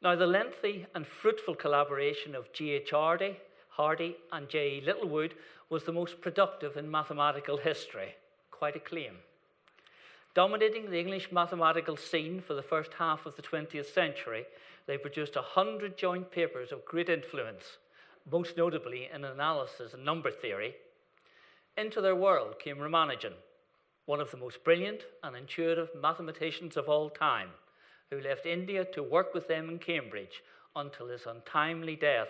Now, the lengthy and fruitful collaboration of G.H. Hardy and J.E. Littlewood was the most productive in mathematical history. Quite a claim. Dominating the English mathematical scene for the first half of the 20th century, they produced 100 joint papers of great influence, most notably in analysis and number theory. Into their world came Ramanujan, one of the most brilliant and intuitive mathematicians of all time, who left India to work with them in Cambridge until his untimely death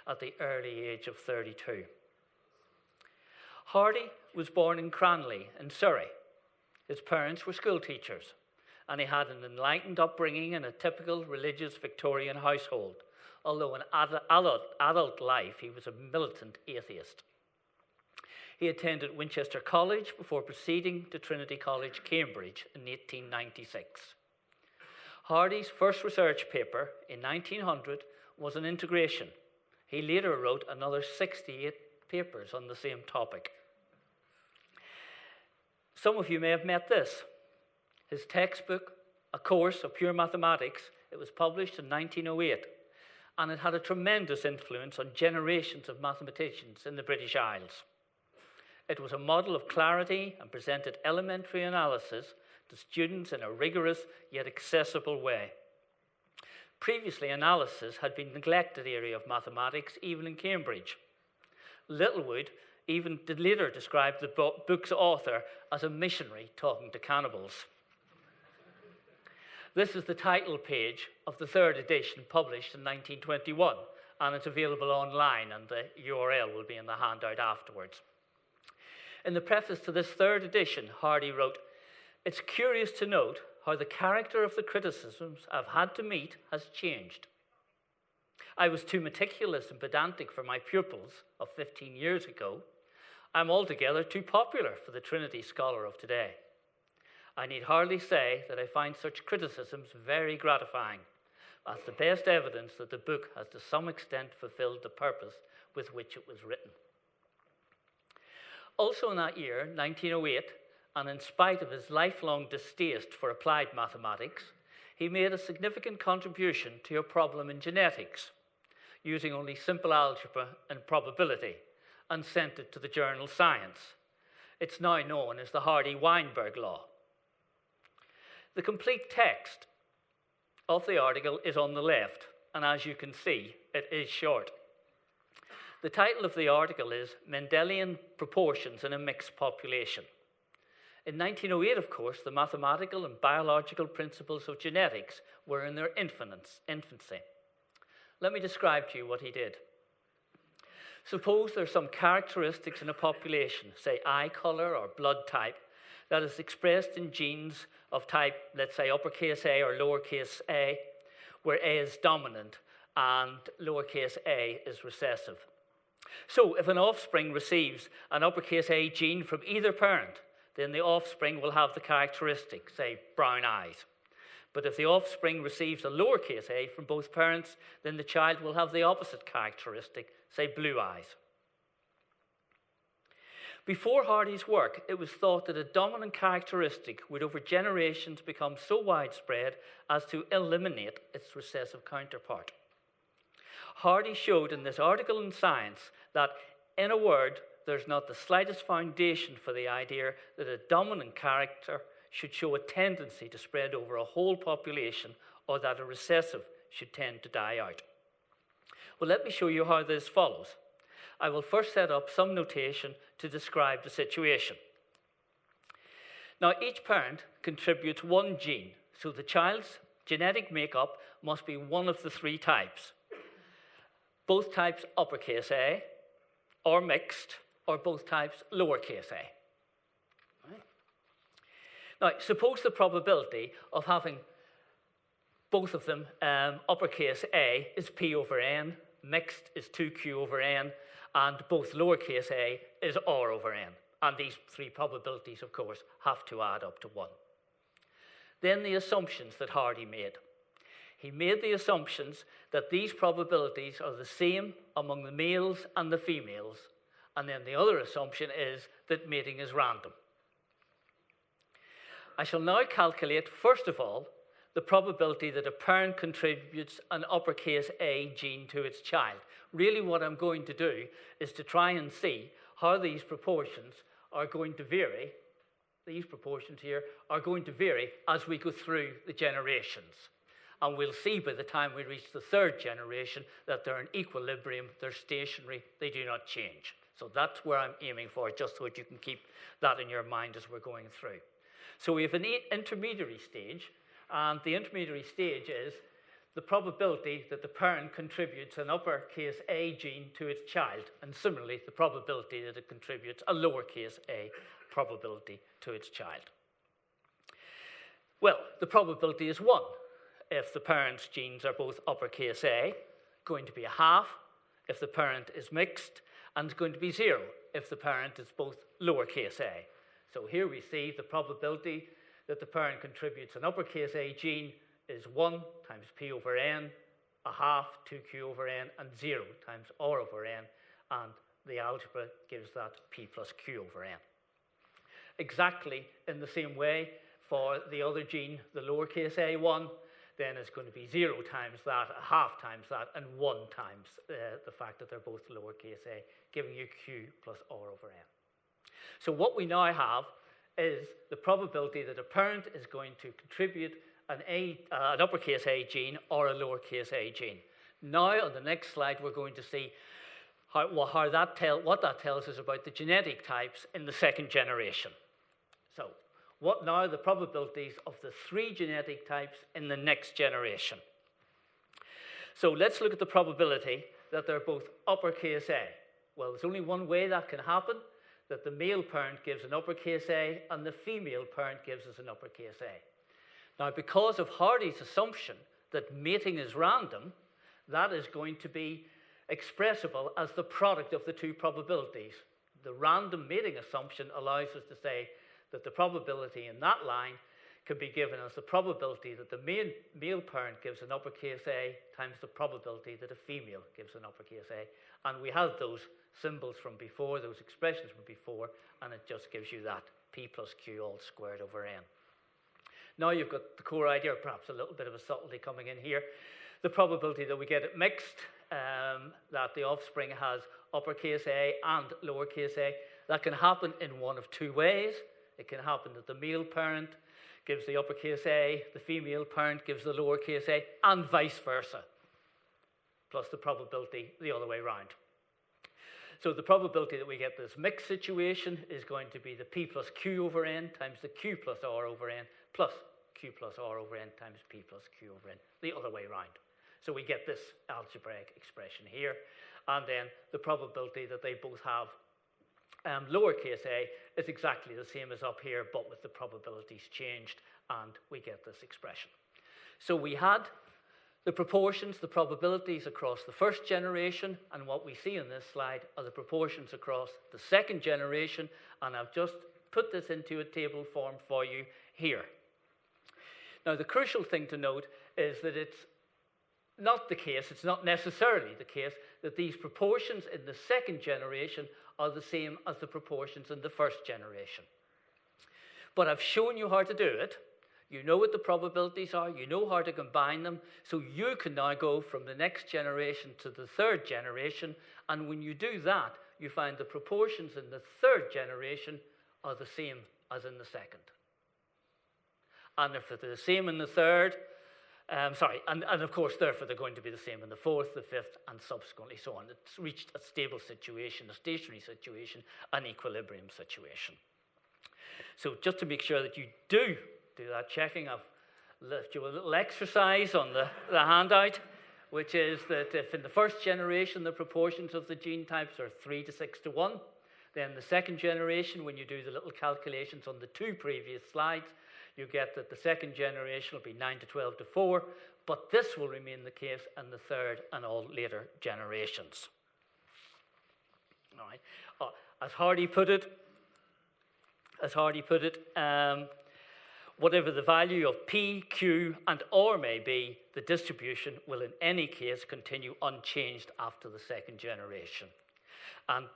at the early age of 32. Hardy was born in Cranleigh in Surrey. His parents were school teachers, and he had an enlightened upbringing in a typical religious Victorian household, although in adult life he was a militant atheist. He attended Winchester College before proceeding to Trinity College, Cambridge in 1896. Hardy's first research paper in 1900 was on integration. He later wrote another 68 papers on the same topic. Some of you may have met this. His textbook, A Course of Pure Mathematics, it was published in 1908, and it had a tremendous influence on generations of mathematicians in the British Isles. It was a model of clarity and presented elementary analysis to students in a rigorous yet accessible way. Previously, analysis had been a neglected area of mathematics, even in Cambridge. Littlewood even later described the book's author as a missionary talking to cannibals. This is the title page of the third edition published in 1921, and it's available online, and the URL will be in the handout afterwards. In the preface to this third edition, Hardy wrote, "It's curious to note how the character of the criticisms I've had to meet has changed. I was too meticulous and pedantic for my pupils of 15 years ago. I'm altogether too popular for the Trinity scholar of today. I need hardly say that I find such criticisms very gratifying, as the best evidence that the book has to some extent fulfilled the purpose with which it was written." Also in that year, 1908, and in spite of his lifelong distaste for applied mathematics, he made a significant contribution to a problem in genetics, using only simple algebra and probability, and sent it to the journal Science. It's now known as the Hardy-Weinberg Law. The complete text of the article is on the left, and as you can see, it is short. The title of the article is Mendelian Proportions in a Mixed Population. In 1908, of course, the mathematical and biological principles of genetics were in their infancy. Let me describe to you what he did. Suppose there's some characteristics in a population, say eye color or blood type, that is expressed in genes of type, let's say uppercase A or lowercase a, where A is dominant and lowercase a is recessive. So if an offspring receives an uppercase A gene from either parent, then the offspring will have the characteristic, say brown eyes. But if the offspring receives a lowercase a from both parents, then the child will have the opposite characteristic, say blue eyes. Before Hardy's work, it was thought that a dominant characteristic would over generations become so widespread as to eliminate its recessive counterpart. Hardy showed in this article in Science that, in a word, there's not the slightest foundation for the idea that a dominant character should show a tendency to spread over a whole population, or that a recessive should tend to die out. Well, let me show you how this follows. I will first set up some notation to describe the situation. Now, each parent contributes one gene, so the child's genetic makeup must be one of the three types. Both types uppercase A, or mixed, or both types lowercase a. Right? Now, suppose the probability of having both of them uppercase A is P over N, mixed is 2Q over N, and both lowercase a is R over N. And these three probabilities, of course, have to add up to 1. Then the assumptions that Hardy made. He made the assumptions that these probabilities are the same among the males and the females, and then the other assumption is that mating is random. I shall now calculate, first of all, the probability that a parent contributes an uppercase A gene to its child. Really what I'm going to do is to try and see how these proportions are going to vary. These proportions here are going to vary as we go through the generations. And we'll see by the time we reach the third generation that they're in equilibrium, they're stationary, they do not change. So that's where I'm aiming for, just so that you can keep that in your mind as we're going through. So we have an intermediary stage, and the intermediary stage is the probability that the parent contributes an uppercase A gene to its child, and similarly, the probability that it contributes a lowercase a probability to its child. Well, the probability is 1 if the parent's genes are both uppercase A, going to be a half if the parent is mixed, and it's going to be 0 if the parent is both lowercase a. So here we see the probability that the parent contributes an uppercase A gene is 1 times P over N, a half, 2Q over N, and 0 times R over N, and the algebra gives that P plus Q over N. Exactly in the same way for the other gene, the lowercase a one, then it's going to be 0 times that, a half times that, and 1 times the fact that they're both lowercase a, giving you Q plus R over N. So what we now have is the probability that a parent is going to contribute an uppercase A gene or a lowercase a gene. Now, on the next slide, we're going to see what that tells us about the genetic types in the second generation. So, what now are the probabilities of the 3 genetic types in the next generation? So, let's look at the probability that they're both uppercase A. Well, there's only one way that can happen, that the male parent gives an uppercase A and the female parent gives us an uppercase A. Now, because of Hardy's assumption that mating is random, that is going to be expressible as the product of the 2 probabilities. The random mating assumption allows us to say that the probability in that line can be given as the probability that the male parent gives an uppercase A times the probability that a female gives an uppercase A. And we have those symbols from before, those expressions from before, and it just gives you that P plus Q all squared over N. Now you've got the core idea, or perhaps a little bit of a subtlety coming in here. The probability that we get it mixed, that the offspring has uppercase A and lowercase a, that can happen in one of 2 ways. It can happen that the male parent gives the uppercase A, the female parent gives the lowercase a, and vice versa, plus the probability the other way around. So the probability that we get this mixed situation is going to be the P plus Q over N times the Q plus R over N plus Q plus R over N times P plus Q over N, the other way around. So we get this algebraic expression here. And then the probability that they both have lowercase a is exactly the same as up here, but with the probabilities changed, and we get this expression. So we had the proportions, the probabilities across the first generation, and what we see in this slide are the proportions across the second generation, and I've just put this into a table form for you here. Now, the crucial thing to note is that it's not the case, it's not necessarily the case, that these proportions in the second generation are the same as the proportions in the first generation. But I've shown you how to do it. You know what the probabilities are, you know how to combine them, so you can now go from the next generation to the third generation, and when you do that, you find the proportions in the third generation are the same as in the second. And if they're the same in the third, and of course, therefore, they're going to be the same in the fourth, the fifth, and subsequently so on. It's reached a stable situation, a stationary situation, an equilibrium situation. So just to make sure that you do that checking, I've left you a little exercise on the handout, which is that if in the first generation the proportions of the gene types are 3 to 6 to 1, then the second generation, when you do the little calculations on the 2 previous slides, you get that the second generation will be 9 to 12 to 4, but this will remain the case in the third and all later generations. All right. As Hardy put it, whatever the value of P, Q, and R may be, the distribution will in any case continue unchanged after the second generation. And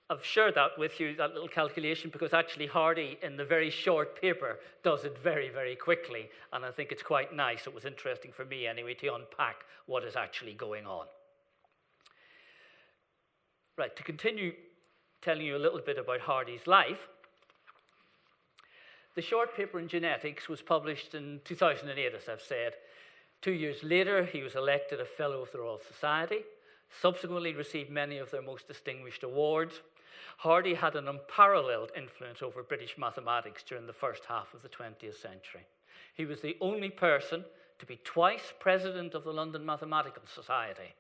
I've shared that with you, that little calculation, because actually Hardy, in the very short paper, does it very, very quickly. And I think it's quite nice. It was interesting for me, anyway, to unpack what is actually going on. Right, to continue telling you a little bit about Hardy's life, the short paper in genetics was published in 2008, as I've said. 2 years later, he was elected a Fellow of the Royal Society, subsequently received many of their most distinguished awards. Hardy had an unparalleled influence over British mathematics during the first half of the 20th century. He was the only person to be twice president of the London Mathematical Society,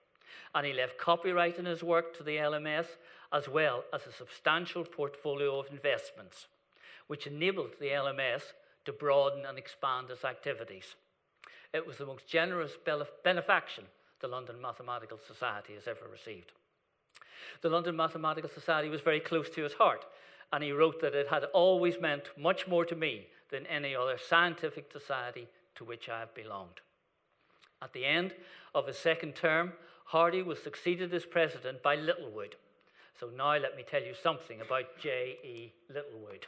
and he left copyright in his work to the LMS, as well as a substantial portfolio of investments, which enabled the LMS to broaden and expand its activities. It was the most generous benefaction the London Mathematical Society has ever received. The London Mathematical Society was very close to his heart, and he wrote that it had always meant much more to me than any other scientific society to which I have belonged. At the end of his second term, Hardy was succeeded as president by Littlewood. So now let me tell you something about J.E. Littlewood.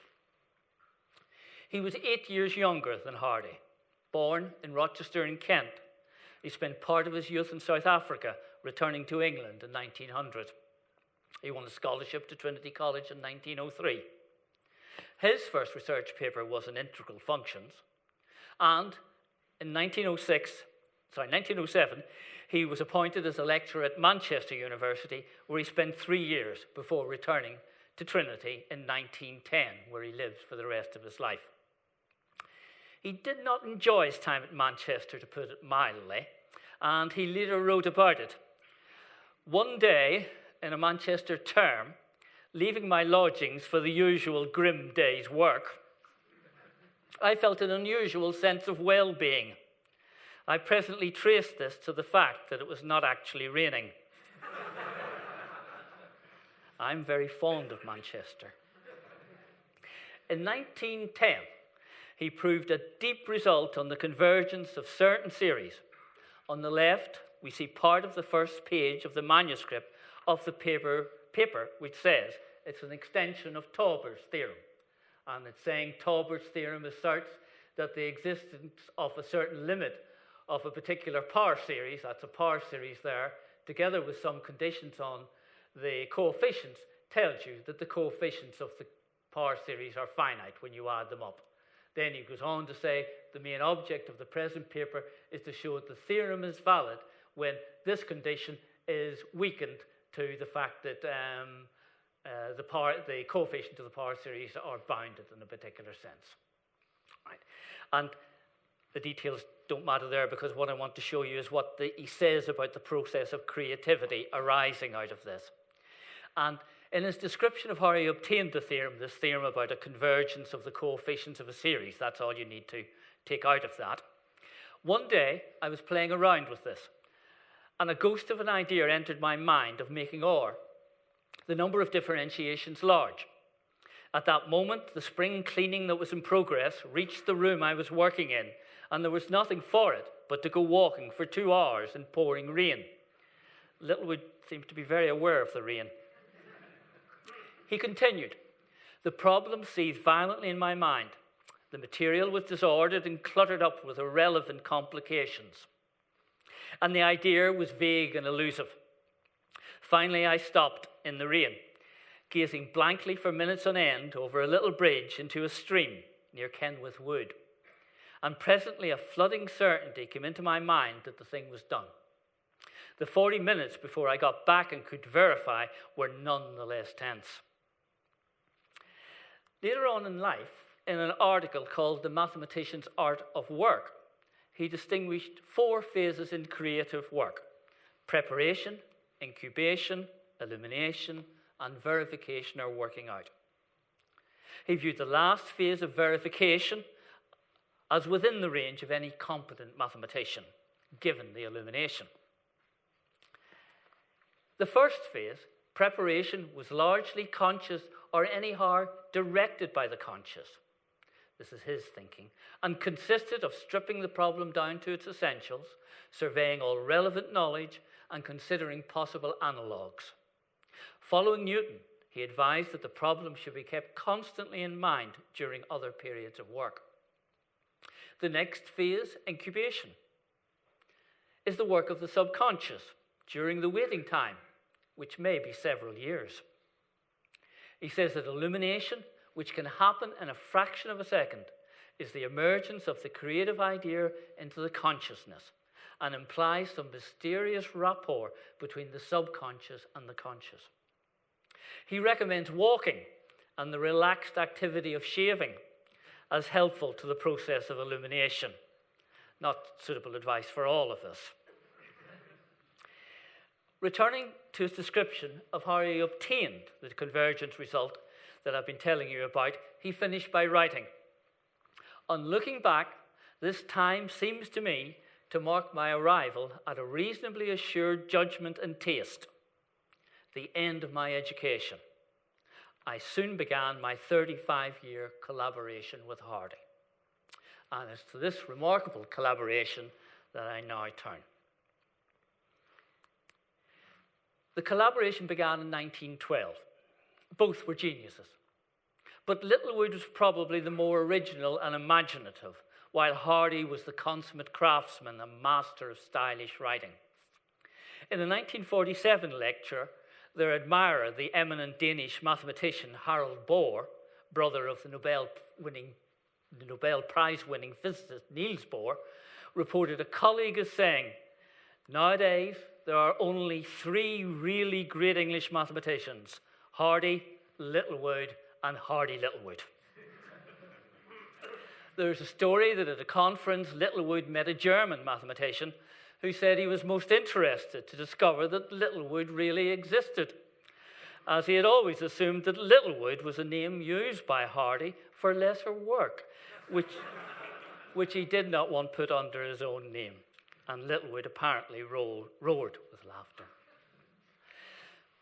He was 8 years younger than Hardy, born in Rochester in Kent. He spent part of his youth in South Africa, returning to England in 1900. He won a scholarship to Trinity College in 1903. His first research paper was on integral functions, and in 1907, he was appointed as a lecturer at Manchester University, where he spent 3 years before returning to Trinity in 1910, where he lived for the rest of his life. He did not enjoy his time at Manchester, to put it mildly, and he later wrote about it. One day, in a Manchester term, leaving my lodgings for the usual grim day's work, I felt an unusual sense of well-being. I presently traced this to the fact that it was not actually raining. I'm very fond of Manchester. In 1910, he proved a deep result on the convergence of certain series. On the left, we see part of the first page of the manuscript of the paper which says it's an extension of Tauber's theorem. And it's saying Tauber's theorem asserts that the existence of a certain limit of a particular power series, that's a power series there, together with some conditions on the coefficients, tells you that the coefficients of the power series are finite when you add them up. Then he goes on to say the main object of the present paper is to show that the theorem is valid when this condition is weakened to the fact that the coefficients of the power series are bounded in a particular sense. Right. And the details don't matter there, because what I want to show you is what he says about the process of creativity arising out of this. And in his description of how he obtained the theorem, this theorem about a convergence of the coefficients of a series, that's all you need to take out of that. One day, I was playing around with this, and a ghost of an idea entered my mind of making the number of differentiations large. At that moment, the spring cleaning that was in progress reached the room I was working in, and there was nothing for it but to go walking for 2 hours in pouring rain. Littlewood seemed to be very aware of the rain. He continued, the problem seethed violently in my mind. The material was disordered and cluttered up with irrelevant complications, and the idea was vague and elusive. Finally, I stopped in the rain, gazing blankly for minutes on end over a little bridge into a stream near Kenwith Wood. And presently a flooding certainty came into my mind that the thing was done. The 40 minutes before I got back and could verify were none the less tense. Later on in life, in an article called The Mathematician's Art of Work, he distinguished 4 phases in creative work: preparation, incubation, illumination, and verification or working out. He viewed the last phase of verification as within the range of any competent mathematician, given the illumination. The first phase, preparation, was largely conscious or anyhow directed by the conscious. This is his thinking, and consisted of stripping the problem down to its essentials, surveying all relevant knowledge, and considering possible analogues. Following Newton, He advised that the problem should be kept constantly in mind during other periods of work. The next phase, incubation, is the work of the subconscious during the waiting time, which may be several years. He says that illumination, which can happen in a fraction of a second, is the emergence of the creative idea into the consciousness and implies some mysterious rapport between the subconscious and the conscious. He recommends walking and the relaxed activity of shaving as helpful to the process of illumination. Not suitable advice for all of us. Returning to his description of how he obtained the convergence result that I've been telling you about, he finished by writing, "On looking back, this time seems to me to mark my arrival at a reasonably assured judgment and taste, the end of my education. I soon began my 35-year collaboration with Hardy." And it's to this remarkable collaboration that I now turn. The collaboration began in 1912. Both were geniuses. But Littlewood was probably the more original and imaginative, while Hardy was the consummate craftsman and master of stylish writing. In a 1947 lecture, their admirer, the eminent Danish mathematician Harald Bohr, brother of the Nobel Prize-winning physicist Niels Bohr, reported a colleague as saying, "Nowadays, there are only 3 really great English mathematicians, Hardy, Littlewood, and Hardy-Littlewood." There's a story that at a conference, Littlewood met a German mathematician who said he was most interested to discover that Littlewood really existed, as he had always assumed that Littlewood was a name used by Hardy for lesser work, which he did not want put under his own name. And Littlewood apparently roared with laughter.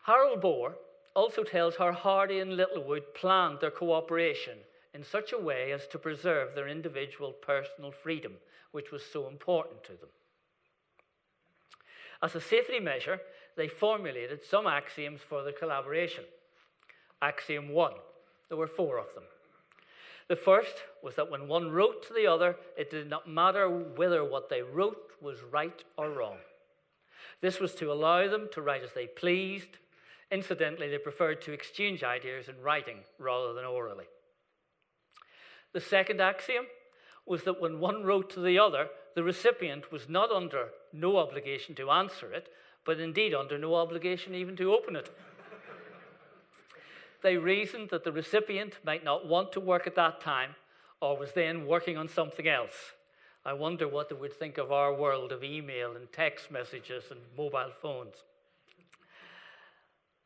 Harald Bohr also tells how Hardy and Littlewood planned their cooperation in such a way as to preserve their individual personal freedom, which was so important to them. As a safety measure, they formulated some axioms for the collaboration. Axiom 1, there were 4 of them. The first was that when one wrote to the other, it did not matter whether what they wrote was right or wrong. This was to allow them to write as they pleased. Incidentally, they preferred to exchange ideas in writing rather than orally. The second axiom was that when one wrote to the other, the recipient was not under no obligation to answer it, but indeed under no obligation even to open it. They reasoned that the recipient might not want to work at that time or was then working on something else. I wonder what they would think of our world of email and text messages and mobile phones.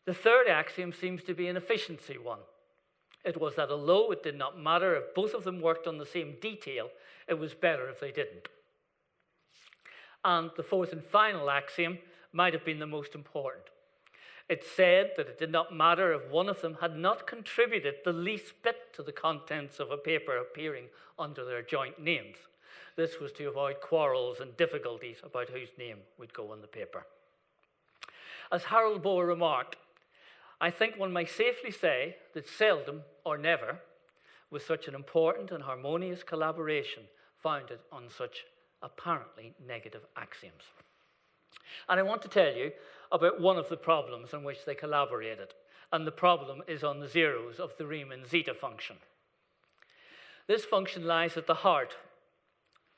The third axiom seems to be an efficiency one. It was that although it did not matter if both of them worked on the same detail, it was better if they didn't. And the fourth and final axiom might have been the most important. It said that it did not matter if one of them had not contributed the least bit to the contents of a paper appearing under their joint names. This was to avoid quarrels and difficulties about whose name would go on the paper. As Harald Bohr remarked, I think one may safely say that seldom or never was such an important and harmonious collaboration founded on such apparently negative axioms. And I want to tell you about one of the problems on which they collaborated, and the problem is on the zeros of the Riemann zeta function. This function lies at the heart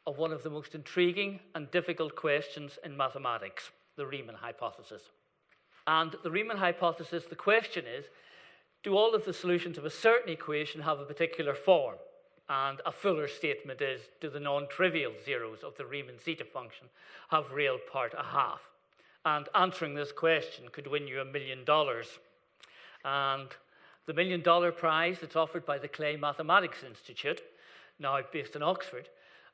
of one of the most intriguing and difficult questions in mathematics, the Riemann hypothesis. And the Riemann hypothesis, the question is, do all of the solutions of a certain equation have a particular form? And a fuller statement is, do the non-trivial zeros of the Riemann zeta function have real part a half? And answering this question could win you $1 million. And the $1 million prize that's offered by the Clay Mathematics Institute, now based in Oxford,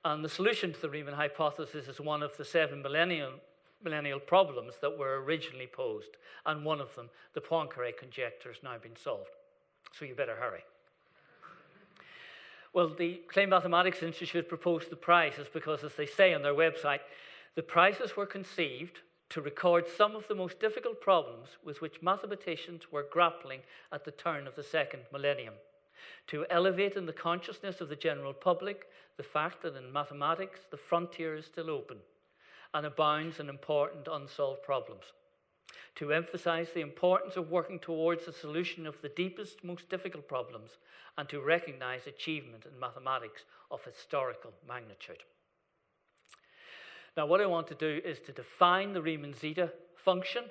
and the solution to the Riemann hypothesis is one of the 7 millennial problems that were originally posed, and one of them, the Poincare conjecture, has now been solved. So you better hurry. Well, the Clay Mathematics Institute proposed the prizes because, as they say on their website, the prizes were conceived to record some of the most difficult problems with which mathematicians were grappling at the turn of the second millennium, to elevate in the consciousness of the general public the fact that in mathematics the frontier is still open and abounds in important unsolved problems, to emphasize the importance of working towards the solution of the deepest, most difficult problems, and to recognize achievement in mathematics of historical magnitude. Now, what I want to do is to define the Riemann zeta function,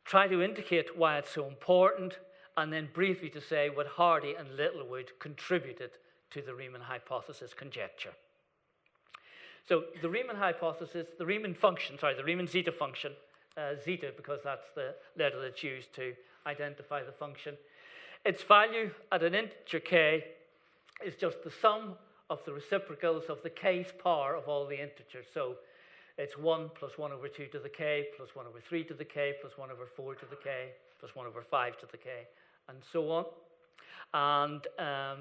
try to indicate why it's so important, and then briefly to say what Hardy and Littlewood contributed to the Riemann hypothesis conjecture. So the Riemann hypothesis, the Riemann zeta function, zeta because that's the letter that's used to identify the function. Its value at an integer k is just the sum of the reciprocals of the kth power of all the integers. So it's 1 plus 1 over 2 to the k, plus 1 over 3 to the k, plus 1 over 4 to the k, plus 1 over 5 to the k, and so on. And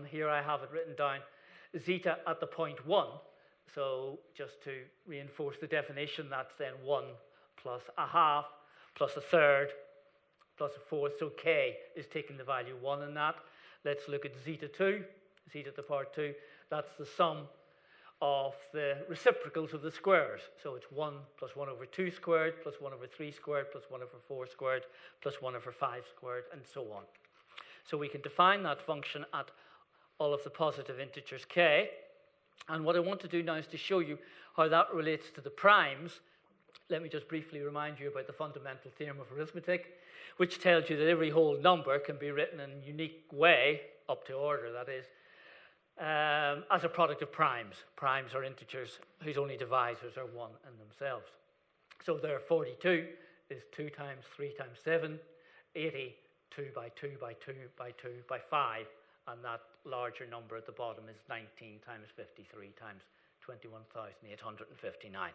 here I have it written down, zeta at the point 1. So just to reinforce the definition, that's then 1 plus a half, plus a third, plus a fourth. So k is taking the value 1 in that. Let's look at zeta 2, zeta to the power 2. That's the sum of the reciprocals of the squares. So it's 1 plus 1 over 2 squared, plus 1 over 3 squared, plus 1 over 4 squared, plus 1 over 5 squared, and so on. So we can define that function at all of the positive integers k. And what I want to do now is to show you how that relates to the primes. Let me just briefly remind you about the fundamental theorem of arithmetic, which tells you that every whole number can be written in a unique way, up to order that is, as a product of primes. Primes are integers whose only divisors are 1 in themselves. So there 42 is 2 times 3 times 7, 80, 2 by 2 by 2 by 2 by 5, and that larger number at the bottom is 19 times 53 times 21,859.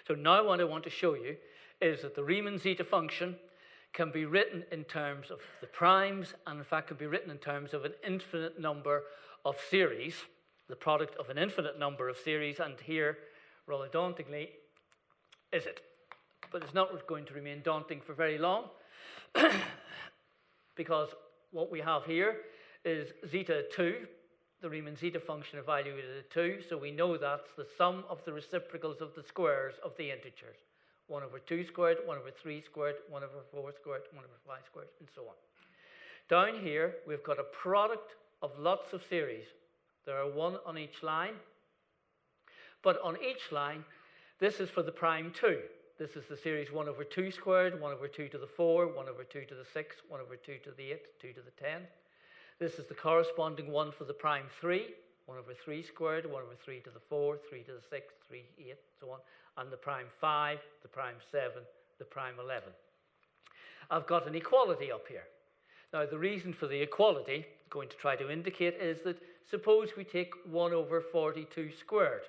So now what I want to show you is that the Riemann zeta function can be written in terms of the primes, and in fact can be written in terms of an infinite number of series, the product of an infinite number of series, and here, rather dauntingly, is it? But it's not going to remain daunting for very long, because what we have here is zeta 2, the Riemann zeta function evaluated at 2, so we know that's the sum of the reciprocals of the squares of the integers. 1 over 2 squared, 1 over 3 squared, 1 over 4 squared, 1 over 5 squared, and so on. Down here, we've got a product of lots of series. There are 1 on each line, but on each line, this is for the prime 2. This is the series 1 over 2 squared, 1 over 2 to the 4, 1 over 2 to the 6, 1 over 2 to the 8, 2 to the 10. This is the corresponding one for the prime 3, 1 over 3 squared, 1 over 3 to the 4, 3 to the 6, 3, 8, so on, and the prime 5, the prime 7, the prime 11. I've got an equality up here. Now, the reason for the equality, I'm going to try to indicate, is that suppose we take 1 over 42 squared.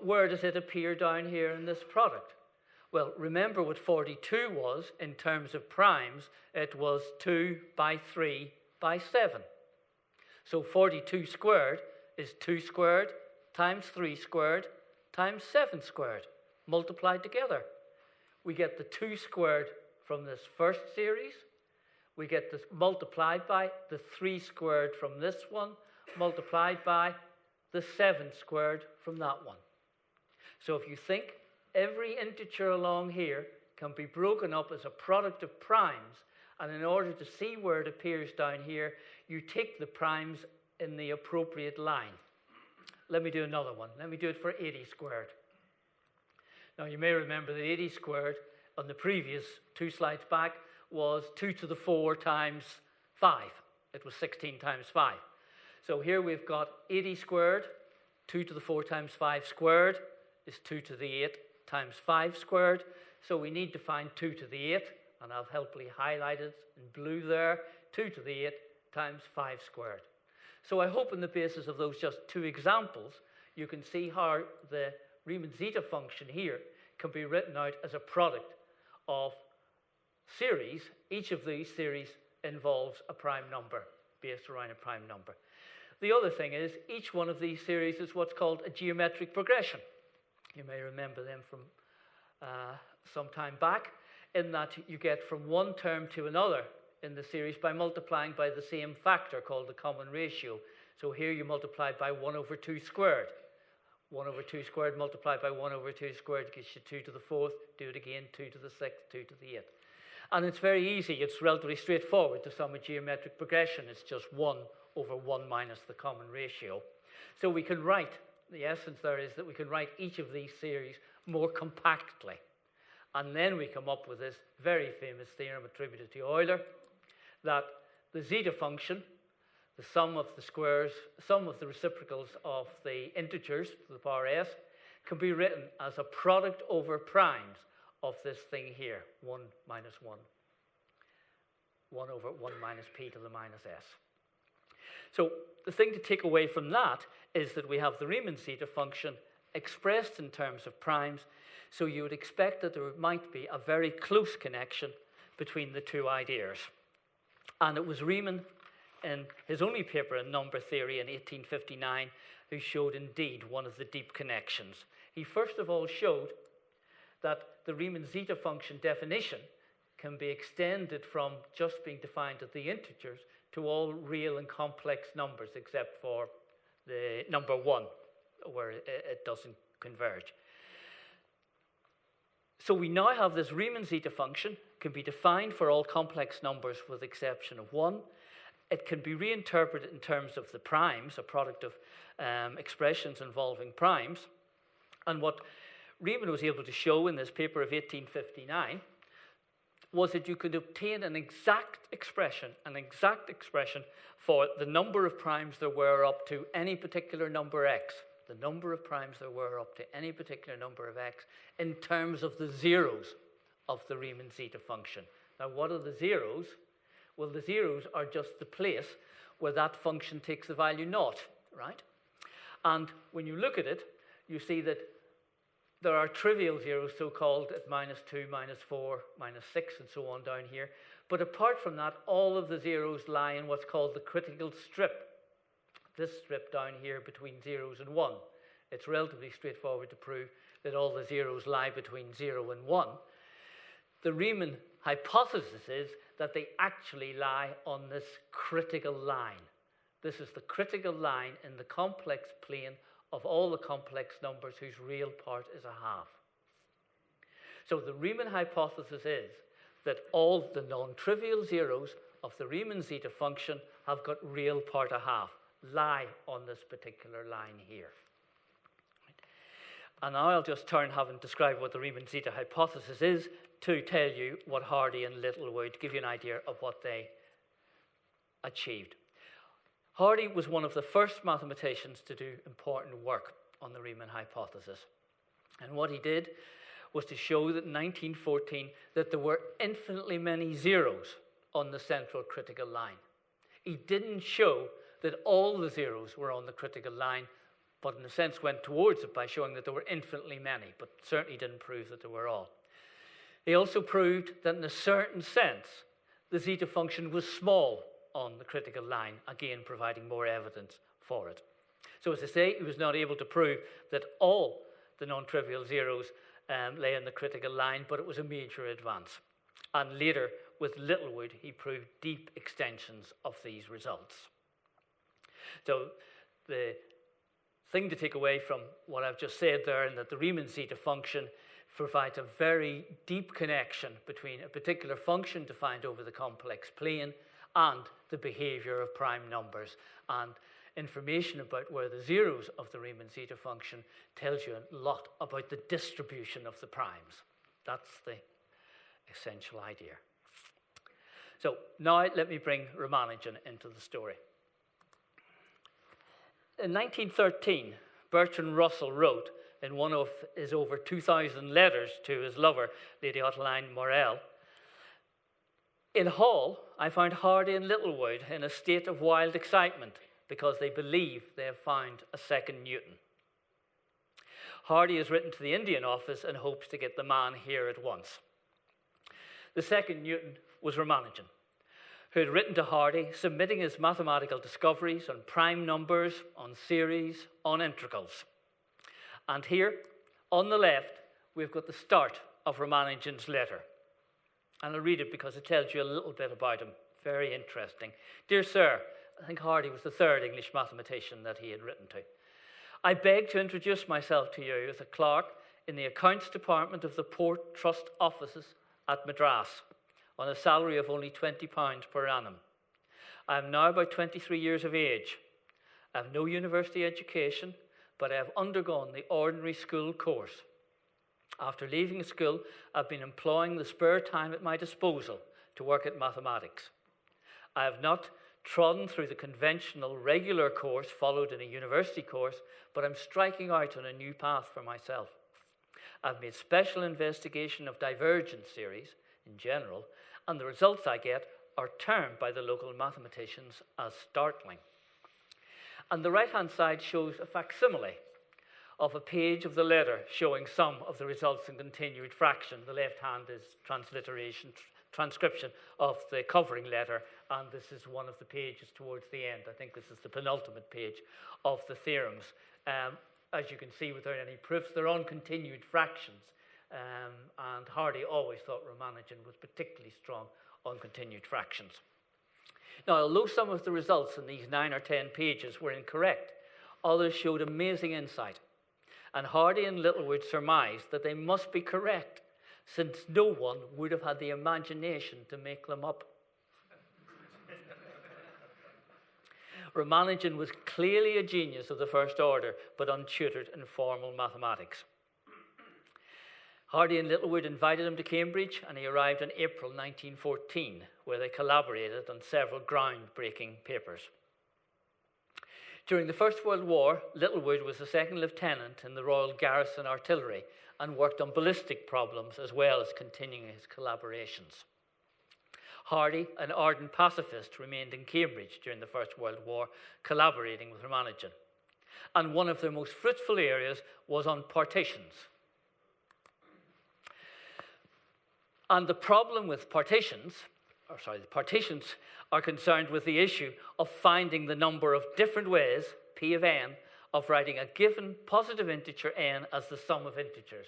Where does it appear down here in this product? Well, remember what 42 was in terms of primes. It was 2 by 3 by 7. So 42 squared is 2 squared times 3 squared times 7 squared, multiplied together. We get the 2 squared from this first series. We get this multiplied by the 3 squared from this one, multiplied by the 7 squared from that one. So if you think, every integer along here can be broken up as a product of primes, and in order to see where it appears down here, you take the primes in the appropriate line. Let me do another one. Let me do it for 80 squared. Now you may remember that 80 squared on the previous 2 slides back was 2 to the 4 times 5. It was 16 times 5. So here we've got 80 squared, 2 to the 4 times 5 squared is 2 to the 8 times 5 squared. So we need to find 2 to the 8, and I've helpfully highlighted in blue there, 2 to the 8 times 5 squared. So I hope on the basis of those just 2 examples, you can see how the Riemann zeta function here can be written out as a product of series. Each of these series involves a prime number based around a prime number. The other thing is, each one of these series is what's called a geometric progression. You may remember them from some time back, in that you get from one term to another in the series by multiplying by the same factor called the common ratio. So here you multiply by 1 over 2 squared. 1 over 2 squared multiplied by 1 over 2 squared gives you 2 to the 4th. Do it again, 2 to the 6th, 2 to the 8th. And it's very easy. It's relatively straightforward to sum a geometric progression. It's just 1 over 1 minus the common ratio. So we can write, the essence there is that we can write each of these series more compactly. And then we come up with this very famous theorem attributed to Euler, that the zeta function, the sum of the squares, sum of the reciprocals of the integers to the power s, can be written as a product over primes of this thing here, 1 minus 1. 1 over 1 minus p to the minus s. So the thing to take away from that is that we have the Riemann zeta function expressed in terms of primes, so you would expect that there might be a very close connection between the two ideas. And it was Riemann, in his only paper in number theory in 1859, who showed indeed one of the deep connections. He first of all showed that the Riemann zeta function definition can be extended from just being defined at the integers to all real and complex numbers except for the number 1, where it doesn't converge. So we now have this Riemann zeta function, can be defined for all complex numbers with the exception of 1. It can be reinterpreted in terms of the primes, a product of expressions involving primes. And what Riemann was able to show in this paper of 1859 was that you could obtain an exact expression for the number of primes there were up to any particular number x, the number of primes there were up to any particular number of x, in terms of the zeros of the Riemann zeta function. Now, what are the zeros? Well, the zeros are just the place where that function takes the value 0, right? And when you look at it, you see that there are trivial zeros, so-called, at minus 2, minus 4, minus 6, and so on down here. But apart from that, all of the zeros lie in what's called the critical strip. This strip down here between zeros and 1. It's relatively straightforward to prove that all the zeros lie between 0 and 1. The Riemann hypothesis is that they actually lie on this critical line. This is the critical line in the complex plane of all the complex numbers whose real part is a half. So the Riemann hypothesis is that all the non-trivial zeros of the Riemann zeta function have got real part a half, lie on this particular line here. And now I'll just turn, having described what the Riemann zeta hypothesis is, to tell you what Hardy and Littlewood, give you an idea of what they achieved. Hardy was one of the first mathematicians to do important work on the Riemann hypothesis. And what he did was to show that in 1914 that there were infinitely many zeros on the central critical line. He didn't show that all the zeros were on the critical line, but in a sense went towards it by showing that there were infinitely many, but certainly didn't prove that there were all. He also proved that in a certain sense, the zeta function was small on the critical line, again providing more evidence for it. So as I say, he was not able to prove that all the non-trivial zeros lay in the critical line, but it was a major advance. And later, with Littlewood, he proved deep extensions of these results. So the thing to take away from what I've just said there, and that the Riemann zeta function provides a very deep connection between a particular function defined over the complex plane and the behavior of prime numbers. And information about where the zeros of the Riemann zeta function tells you a lot about the distribution of the primes. That's the essential idea. So now let me bring Ramanujan into the story. In 1913, Bertrand Russell wrote in one of his over 2,000 letters to his lover, Lady Ottoline Morel, "In Hall, I found Hardy and Littlewood in a state of wild excitement because they believe they have found a second Newton. Hardy has written to the Indian office and hopes to get the man here at once." The second Newton was Ramanujan, who had written to Hardy submitting his mathematical discoveries on prime numbers, on series, on integrals. And here, On the left, we've got the start of Ramanujan's letter. And I'll read it because it tells you a little bit about him. Very interesting. Dear Sir, I think Hardy was the third English mathematician that he had written to. I beg to introduce myself to you as a clerk in the accounts department of the Port Trust offices at Madras on a salary of only £20 per annum. I am now about 23 years of age. I have no university education, but I have undergone the ordinary school course. After leaving school, I've been employing the spare time at my disposal to work at mathematics. I have not trodden through the conventional regular course followed in a university course, but I'm striking out on a new path for myself. I've made special investigation of divergence series in general, and the results I get are termed by the local mathematicians as startling. And the right-hand side shows a facsimile of a page of the letter showing some of the results in continued fraction. The left hand is transcription of the covering letter, and this is one of the pages towards the end. I think this is the penultimate page of the theorems. As you can see, without any proofs, they're on continued fractions, and Hardy always thought Ramanujan was particularly strong on continued fractions. Now, although some of the results in these 9 or 10 pages were incorrect, others showed amazing insight, and Hardy and Littlewood surmised that they must be correct, since no one would have had the imagination to make them up. Ramanujan was clearly a genius of the first order, but untutored in formal mathematics. Hardy and Littlewood invited him to Cambridge, and he arrived in April 1914, where they collaborated on several groundbreaking papers. During the First World War, Littlewood was a second lieutenant in the Royal Garrison Artillery and worked on ballistic problems as well as continuing his collaborations. Hardy, an ardent pacifist, remained in Cambridge during the First World War, collaborating with Ramanujan. And one of their most fruitful areas was on partitions. And the problem with partitions are concerned with the issue of finding the number of different ways, P of n, of writing a given positive integer n as the sum of integers.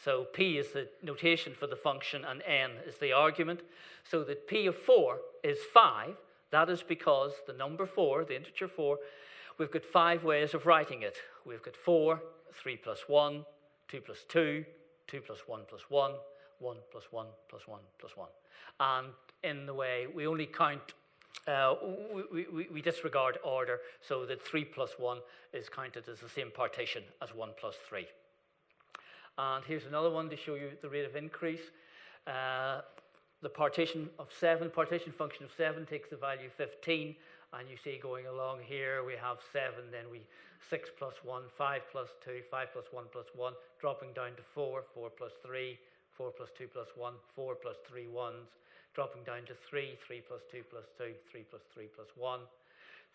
So P is the notation for the function and n is the argument. So that P of 4 is 5. That is because the number 4, the integer 4, we've got 5 ways of writing it. We've got 4, 3 plus 1, 2 plus 2, 2 plus 1 plus 1, 1 plus 1 plus 1 plus 1. And in the way, we only count, we disregard order, so that 3 plus 1 is counted as the same partition as 1 plus 3. And here's another one to show you the rate of increase. The partition function of 7 takes the value 15, and you see going along here, we have 7, then 6 plus 1, 5 plus 2, 5 plus 1 plus 1, dropping down to 4, 4 plus 3, 4 plus 2 plus 1, 4 plus 3 ones, dropping down to 3, 3 plus 2 plus 2, 3 plus 3 plus 1,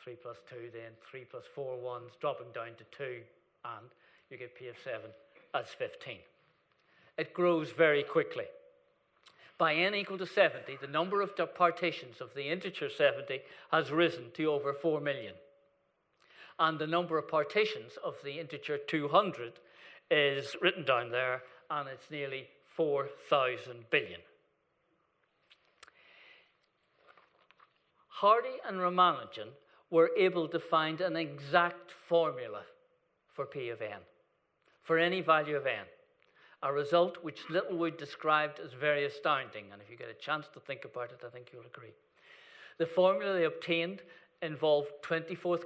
3 plus 2, then 3 plus 4 ones, dropping down to 2, and you get P of 7 as 15. It grows very quickly. By n equal to 70, the number of partitions of the integer 70 has risen to over 4 million. And the number of partitions of the integer 200 is written down there, and it's nearly 4,000 billion. Hardy and Ramanujan were able to find an exact formula for P of n, for any value of n, a result which Littlewood described as very astounding, and if you get a chance to think about it, I think you'll agree. The formula they obtained involved 24th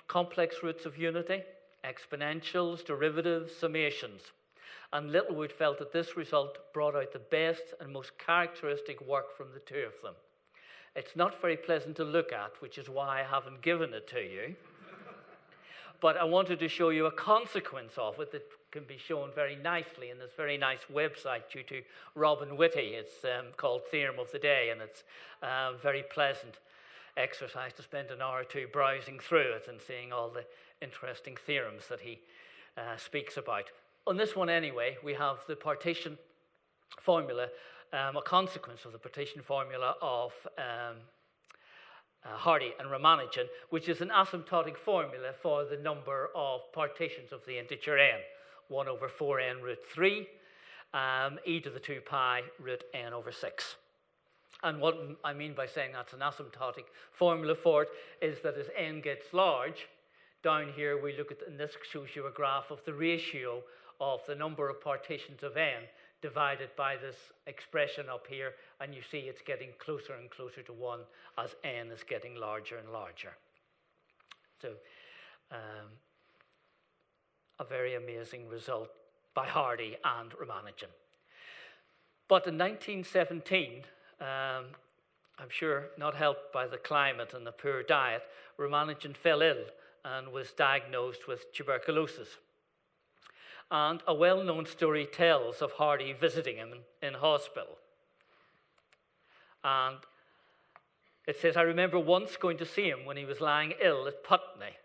complex roots of unity, exponentials, derivatives, summations, and Littlewood felt that this result brought out the best and most characteristic work from the two of them. It's not very pleasant to look at, which is why I haven't given it to you. But I wanted to show you a consequence of it that can be shown very nicely in this very nice website due to Robin Whitty. It's called Theorem of the Day, and it's a very pleasant exercise to spend an hour or two browsing through it and seeing all the interesting theorems that he speaks about. On this one anyway, we have the partition formula, a consequence of the partition formula of Hardy and Ramanujan, which is an asymptotic formula for the number of partitions of the integer n. 1 over 4n root 3, e to the 2 pi root n over 6. And what I mean by saying that's an asymptotic formula for it is that as n gets large, down here we look at, and this shows you a graph of the ratio of the number of partitions of n divided by this expression up here, and you see it's getting closer and closer to 1 as n is getting larger and larger. So a very amazing result by Hardy and Ramanujan. But in 1917, I'm sure not helped by the climate and the poor diet, Ramanujan fell ill and was diagnosed with tuberculosis. And a well-known story tells of Hardy visiting him in hospital. And it says, I remember once going to see him when he was lying ill at Putney.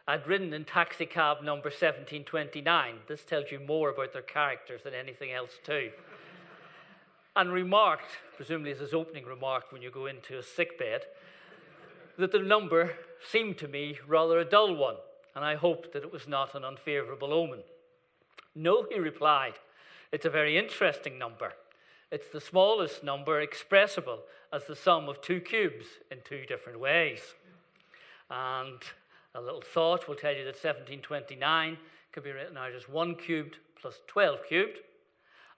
I'd ridden in taxicab number 1729. This tells you more about their characters than anything else too. And remarked, presumably as his opening remark when you go into a sickbed, that the number seemed to me rather a dull one, and I hoped that it was not an unfavourable omen. No, he replied, it's a very interesting number. It's the smallest number expressible as the sum of 2 cubes in 2 different ways. And a little thought will tell you that 1729 can be written out as 1 cubed plus 12 cubed,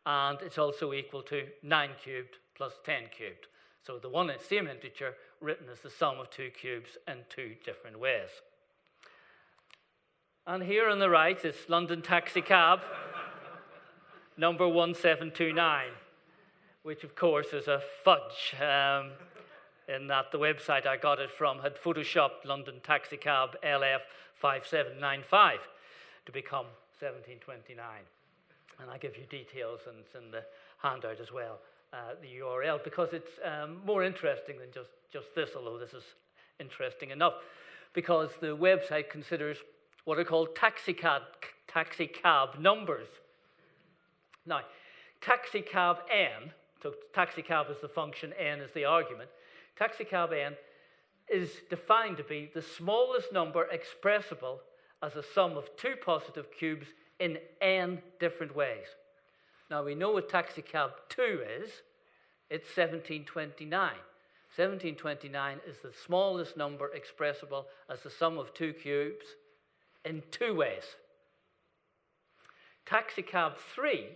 and it's also equal to 9 cubed plus 10 cubed. So the one same integer written as the sum of 2 cubes in 2 different ways. And here on the right is London taxi cab number 1729, which of course is a fudge, in that the website I got it from had photoshopped London taxi cab LF 5795 to become 1729. And I give you details, and it's in the handout as well, the URL, because it's more interesting than just this, although this is interesting enough, because the website considers what are called taxi cab numbers. Now, taxi cab n, so taxi cab is the function, n is the argument. Taxi cab n is defined to be the smallest number expressible as a sum of 2 positive cubes in n different ways. Now we know what taxi cab 2 is. It's 1729. 1729 is the smallest number expressible as the sum of 2 cubes in 2 ways. Taxi cab 3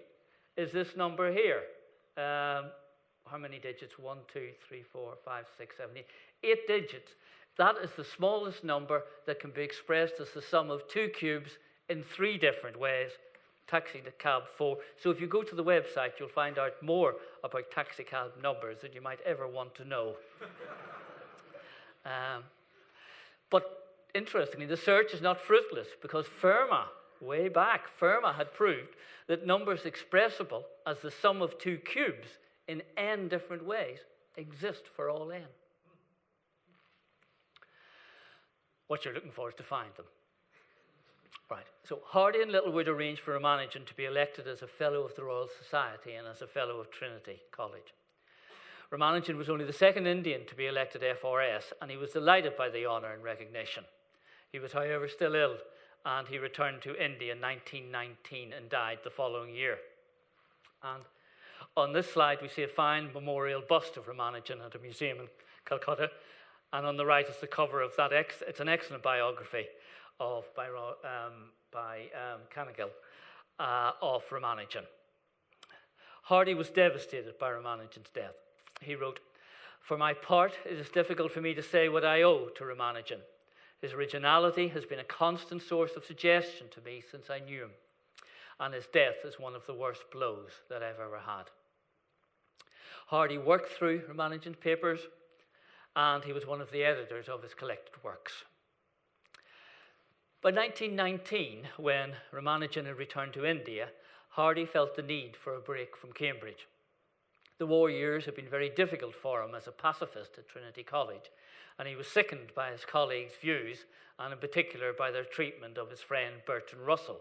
is this number here. How many digits? 1, 2, 3, 4, 5, 6, 7, 8. 8 digits. That is the smallest number that can be expressed as the sum of 2 cubes in 3 different ways. Taxi cab 4. So if you go to the website, you'll find out more about taxi cab numbers than you might ever want to know. But interestingly, the search is not fruitless, because Fermat, way back, Fermat had proved that numbers expressible as the sum of 2 cubes in n different ways exist for all n. What you're looking for is to find them. Right, so Hardy and Littlewood arranged for Ramanujan to be elected as a Fellow of the Royal Society and as a Fellow of Trinity College. Ramanujan was only the 2nd Indian to be elected FRS, and he was delighted by the honour and recognition. He was, however, still ill, and he returned to India in 1919 and died the following year. And on this slide, we see a fine memorial bust of Ramanujan at a museum in Calcutta, and on the right is the cover of that. It's an excellent biography by Canagill of Ramanujan. Hardy was devastated by Ramanujan's death. He wrote, "For my part, it is difficult for me to say what I owe to Ramanujan. His originality has been a constant source of suggestion to me since I knew him, and his death is one of the worst blows that I've ever had." Hardy worked through Ramanujan's papers, and he was one of the editors of his collected works. By 1919, when Ramanujan had returned to India, Hardy felt the need for a break from Cambridge. The war years had been very difficult for him as a pacifist at Trinity College, and he was sickened by his colleagues' views, and in particular by their treatment of his friend Bertrand Russell.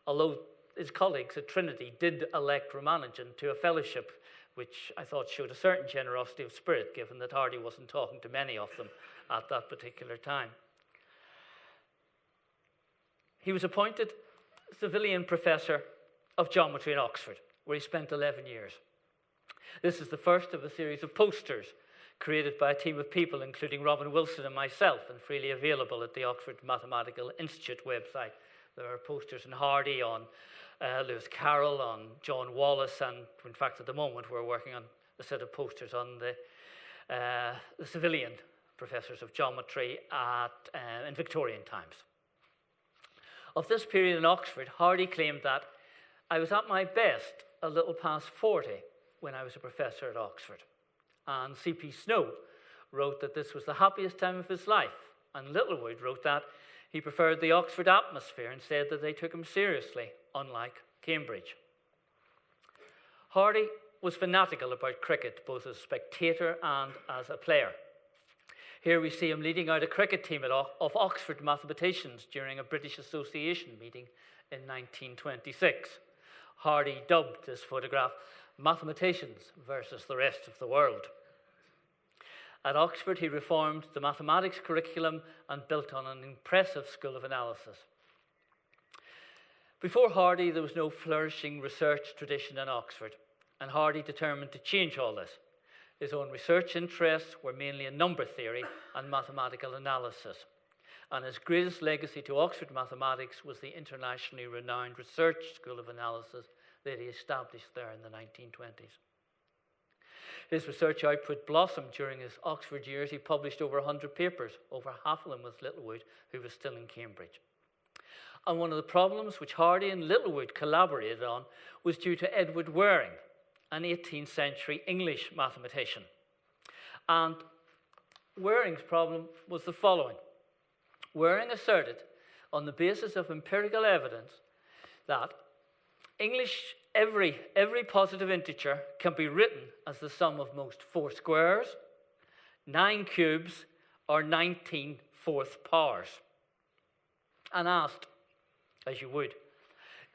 Although his colleagues at Trinity did elect Ramanujan to a fellowship, which I thought showed a certain generosity of spirit, given that Hardy wasn't talking to many of them at that particular time. He was appointed Savilian Professor of Geometry in Oxford, where he spent 11 years. This is the first of a series of posters created by a team of people, including Robin Wilson and myself, and freely available at the Oxford Mathematical Institute website. There are posters on Hardy, on Lewis Carroll, on John Wallace, and in fact at the moment we're working on a set of posters on the civilian professors of geometry in Victorian times. Of this period in Oxford, Hardy claimed that I was at my best a little past 40 when I was a professor at Oxford. And C.P. Snow wrote that this was the happiest time of his life. And Littlewood wrote that he preferred the Oxford atmosphere and said that they took him seriously, unlike Cambridge. Hardy was fanatical about cricket, both as a spectator and as a player. Here we see him leading out a cricket team of Oxford mathematicians during a British Association meeting in 1926. Hardy dubbed this photograph "Mathematicians versus the rest of the world." At Oxford, he reformed the mathematics curriculum and built on an impressive school of analysis. Before Hardy, there was no flourishing research tradition in Oxford, and Hardy determined to change all this. His own research interests were mainly in number theory and mathematical analysis, and his greatest legacy to Oxford mathematics was the internationally renowned research school of analysis that he established there in the 1920s. His research output blossomed during his Oxford years. He published over 100 papers, over half of them with Littlewood, who was still in Cambridge. And one of the problems which Hardy and Littlewood collaborated on was due to Edward Waring, an 18th century English mathematician. And Waring's problem was the following. Waring asserted, on the basis of empirical evidence, that every positive integer can be written as the sum of most 4 squares, 9 cubes, or 19 fourth powers. And asked, as you would,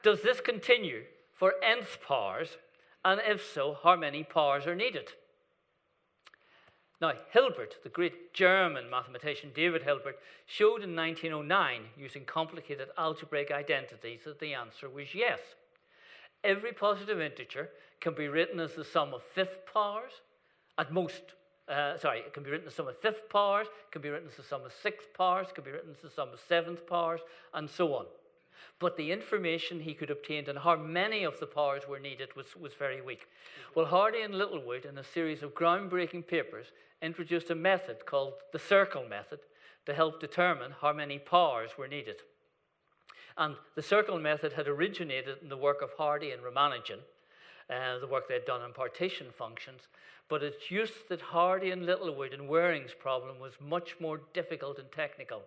does this continue for nth powers? And if so, how many powers are needed? Now, Hilbert, the great German mathematician David Hilbert, showed in 1909, using complicated algebraic identities, that the answer was yes. Every positive integer can be written as the sum of fifth powers, it can be written as the sum of fifth powers, it can be written as the sum of sixth powers, it can be written as the sum of seventh powers, and so on. But the information he could obtain on how many of the powers were needed was very weak. Well, Hardy and Littlewood, in a series of groundbreaking papers, introduced a method called the circle method to help determine how many powers were needed. And the circle method had originated in the work of Hardy and Ramanujan, the work they had done on partition functions, but its use that Hardy and Littlewood and Waring's problem was much more difficult and technical.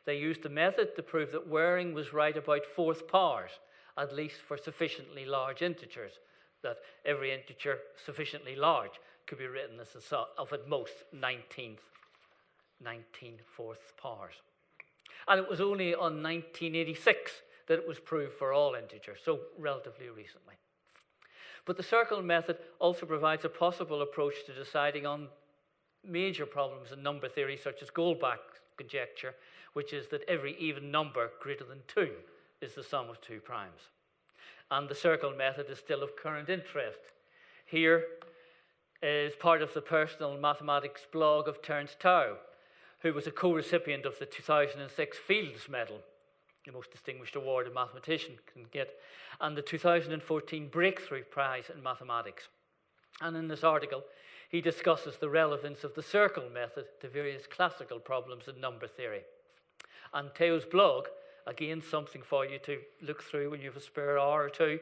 They used the method to prove that Waring was right about fourth powers, at least for sufficiently large integers, that every integer sufficiently large could be written as the sum of at most 19 fourth powers. And it was only on 1986 that it was proved for all integers, so relatively recently. But the circle method also provides a possible approach to deciding on major problems in number theory, such as Goldbach's conjecture, which is that every even number greater than 2 is the sum of 2 primes. And the circle method is still of current interest. Here is part of the personal mathematics blog of Terence Tao, who was a co-recipient of the 2006 Fields Medal, the most distinguished award a mathematician can get, and the 2014 Breakthrough Prize in Mathematics. And in this article, he discusses the relevance of the circle method to various classical problems in number theory. And Tao's blog, again something for you to look through when you have a spare hour or two,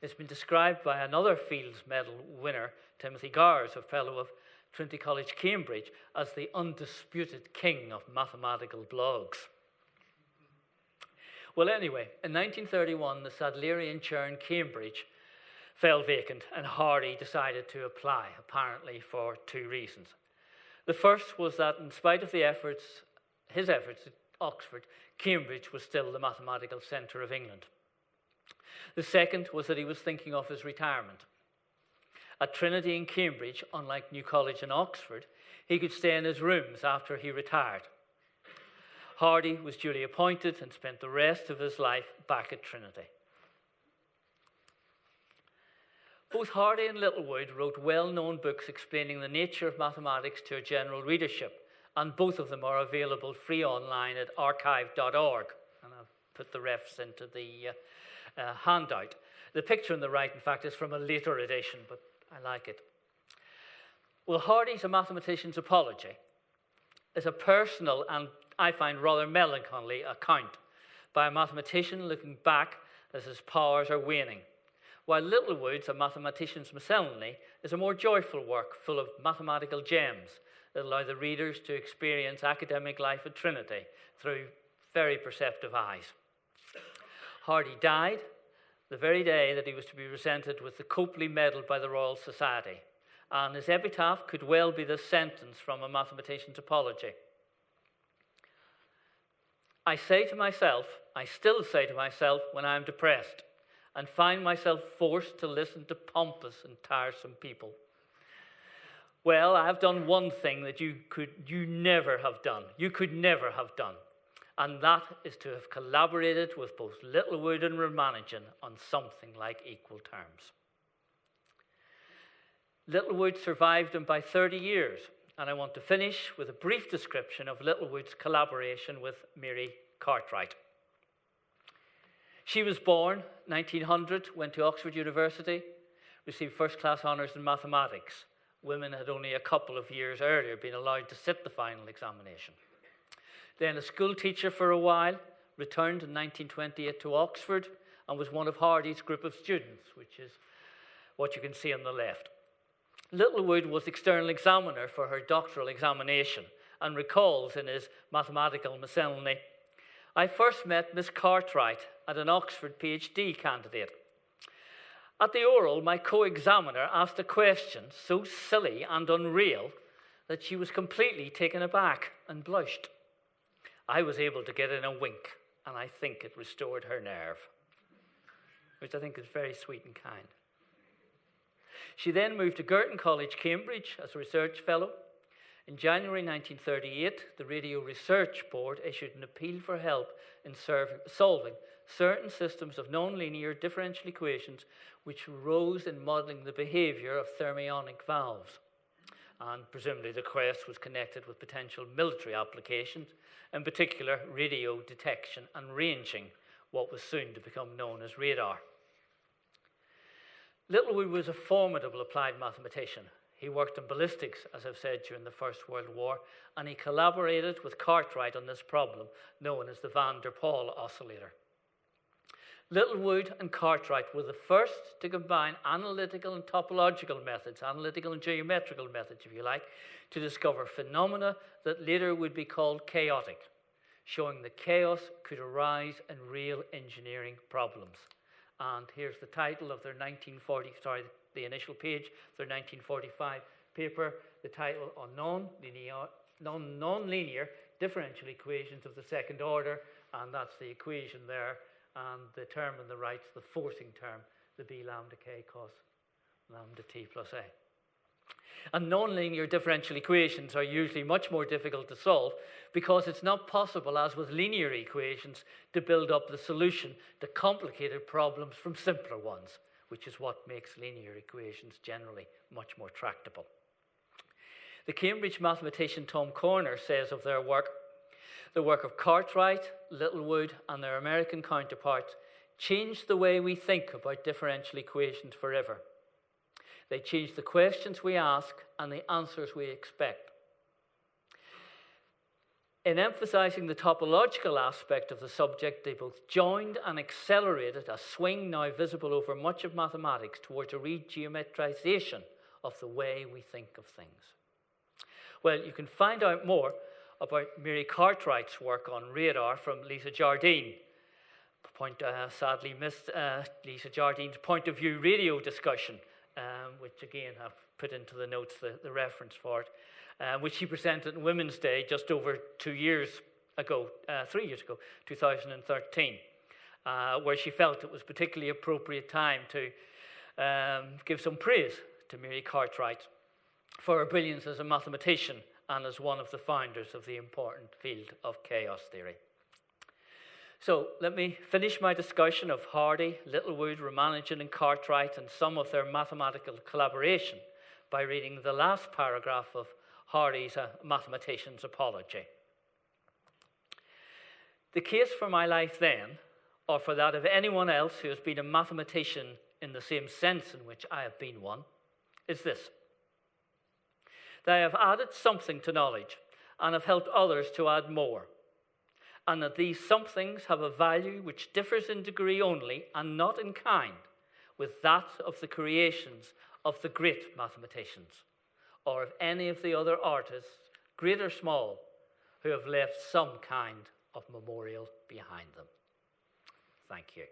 it's been described by another Fields Medal winner, Timothy Gowers, a fellow of Trinity College, Cambridge, as the undisputed king of mathematical blogs. Well, anyway, in 1931, the Sadlerian chair in Cambridge fell vacant, and Hardy decided to apply, apparently for 2 reasons. The first was that in spite of his efforts at Oxford, Cambridge was still the mathematical centre of England. The second was that he was thinking of his retirement. At Trinity in Cambridge, unlike New College and Oxford, he could stay in his rooms after he retired. Hardy was duly appointed and spent the rest of his life back at Trinity. Both Hardy and Littlewood wrote well-known books explaining the nature of mathematics to a general readership, and both of them are available free online at archive.org. And I've put the refs into the handout. The picture on the right, in fact, is from a later edition, but I like it. Well, Hardy's A Mathematician's Apology is a personal and, I find, rather melancholy account by a mathematician looking back as his powers are waning, while Littlewood's A Mathematician's Miscellany is a more joyful work full of mathematical gems that allow the readers to experience academic life at Trinity through very perceptive eyes. Hardy died the very day that he was to be presented with the Copley Medal by the Royal Society, and his epitaph could well be this sentence from A Mathematician's Apology. I still say to myself when I am depressed and find myself forced to listen to pompous and tiresome people, well, I have done one thing that you could never have done, and that is to have collaborated with both Littlewood and Ramanujan on something like equal terms. Littlewood survived him by 30 years, and I want to finish with a brief description of Littlewood's collaboration with Mary Cartwright. She was born 1900, went to Oxford University, received first-class honours in mathematics. Women had only a couple of years earlier been allowed to sit the final examination. Then a school teacher for a while, returned in 1928 to Oxford, and was one of Hardy's group of students, which is what you can see on the left. Littlewood was external examiner for her doctoral examination and recalls in his mathematical miscellany, I first met Miss Cartwright at an Oxford PhD candidate. At the oral, my co-examiner asked a question so silly and unreal that she was completely taken aback and blushed. I was able to get in a wink, and I think it restored her nerve, which I think is very sweet and kind. She then moved to Girton College, Cambridge, as a research fellow. In January 1938, the Radio Research Board issued an appeal for help in solving certain systems of nonlinear differential equations which arose in modelling the behaviour of thermionic valves. And presumably the quest was connected with potential military applications, in particular radio detection and ranging, what was soon to become known as radar. Littlewood was a formidable applied mathematician. He worked in ballistics, as I've said, during the First World War, and he collaborated with Cartwright on this problem, known as the van der Pol oscillator. Littlewood and Cartwright were the first to combine analytical and topological methods, analytical and geometrical methods, if you like, to discover phenomena that later would be called chaotic, showing that chaos could arise in real engineering problems. And here's the title of their the initial page, their 1945 paper, the title on non-linear differential equations of the second order, and that's the equation there, and the term on the right is the forcing term, the b lambda k cos lambda t plus a. And nonlinear differential equations are usually much more difficult to solve because it's not possible, as with linear equations, to build up the solution to complicated problems from simpler ones, which is what makes linear equations generally much more tractable. The Cambridge mathematician Tom Corner says of their work, the work of Cartwright, Littlewood, and their American counterparts changed the way we think about differential equations forever. They change the questions we ask and the answers we expect. In emphasizing the topological aspect of the subject, they both joined and accelerated a swing now visible over much of mathematics towards a re-geometrization of the way we think of things. Well, you can find out more about Mary Cartwright's work on radar from Lisa Jardine. Sadly missed Lisa Jardine's point of view radio discussion, which again I've put into the notes the reference for it, which she presented on Women's Day just over 3 years ago, 2013, where she felt it was particularly appropriate time to give some praise to Mary Cartwright. for her brilliance as a mathematician and as one of the founders of the important field of chaos theory. So let me finish my discussion of Hardy, Littlewood, Ramanujan, and Cartwright and some of their mathematical collaboration by reading the last paragraph of Hardy's Mathematician's Apology. The case for my life then, or for that of anyone else who has been a mathematician in the same sense in which I have been one, is this: that I have added something to knowledge and have helped others to add more, and that these somethings have a value which differs in degree only and not in kind with that of the creations of the great mathematicians, or of any of the other artists, great or small, who have left some kind of memorial behind them. Thank you.